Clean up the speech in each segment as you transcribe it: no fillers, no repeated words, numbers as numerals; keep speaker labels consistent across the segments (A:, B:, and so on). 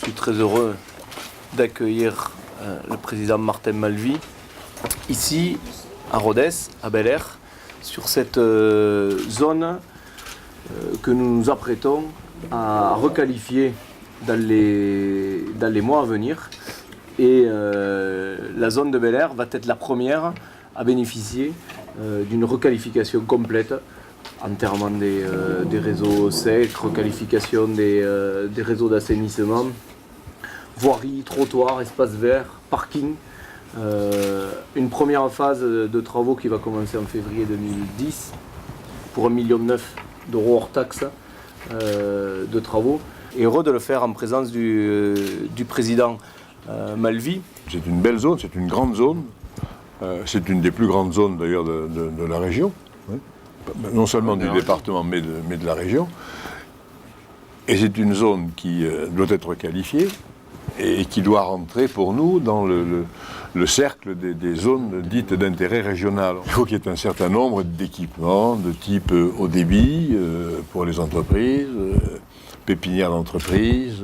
A: suis très heureux d'accueillir le président Martin Malvy ici à Rodez, à Bel-Air, sur cette zone que nous nous apprêtons à requalifier dans les mois à venir. Et la zone de Bel-Air va être la première à bénéficier d'une requalification complète, enterrement des réseaux secs, requalification des réseaux d'assainissement, voirie, trottoir, espace vert, parking. Une première phase de travaux qui va commencer en février 2010 pour 1,9 million d'euros hors taxe de travaux. Et heureux de le faire en présence du président Malvy.
B: C'est une belle zone, c'est une grande zone. C'est une des plus grandes zones d'ailleurs de la région. Oui. Non seulement du département mais de la région. Et c'est une zone qui doit être qualifiée et qui doit rentrer pour nous dans le cercle des zones dites d'intérêt régional. Il faut qu'il y ait un certain nombre d'équipements de type haut débit pour les entreprises, pépinières d'entreprises.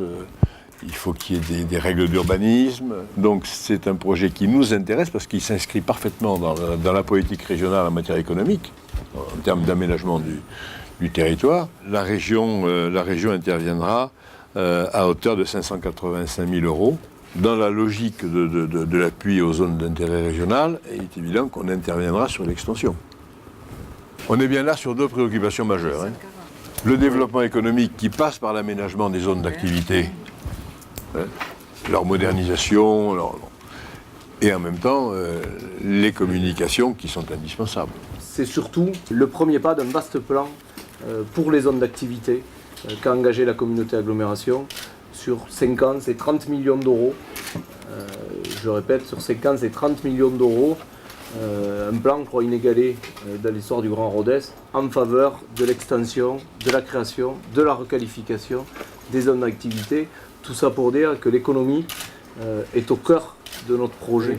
B: Il faut qu'il y ait des règles d'urbanisme. Donc c'est un projet qui nous intéresse parce qu'il s'inscrit parfaitement dans la politique régionale en matière économique, en termes d'aménagement du territoire. La région interviendra à hauteur de 585 000 euros. Dans la logique de l'appui aux zones d'intérêt régional, il est évident qu'on interviendra sur l'extension. On est bien là sur deux préoccupations majeures. Le développement économique qui passe par l'aménagement des zones d'activité, leur modernisation, et en même temps les communications qui sont indispensables.
A: C'est surtout le premier pas d'un vaste plan pour les zones d'activité qu'a engagé la communauté agglomération. Sur 5 ans, c'est 30 millions d'euros. Je répète, sur 5 ans, c'est 30 millions d'euros. Un plan, je crois, inégalé dans l'histoire du Grand Rodez en faveur de l'extension, de la création, de la requalification des zones d'activité. Tout ça pour dire que l'économie est au cœur de notre projet.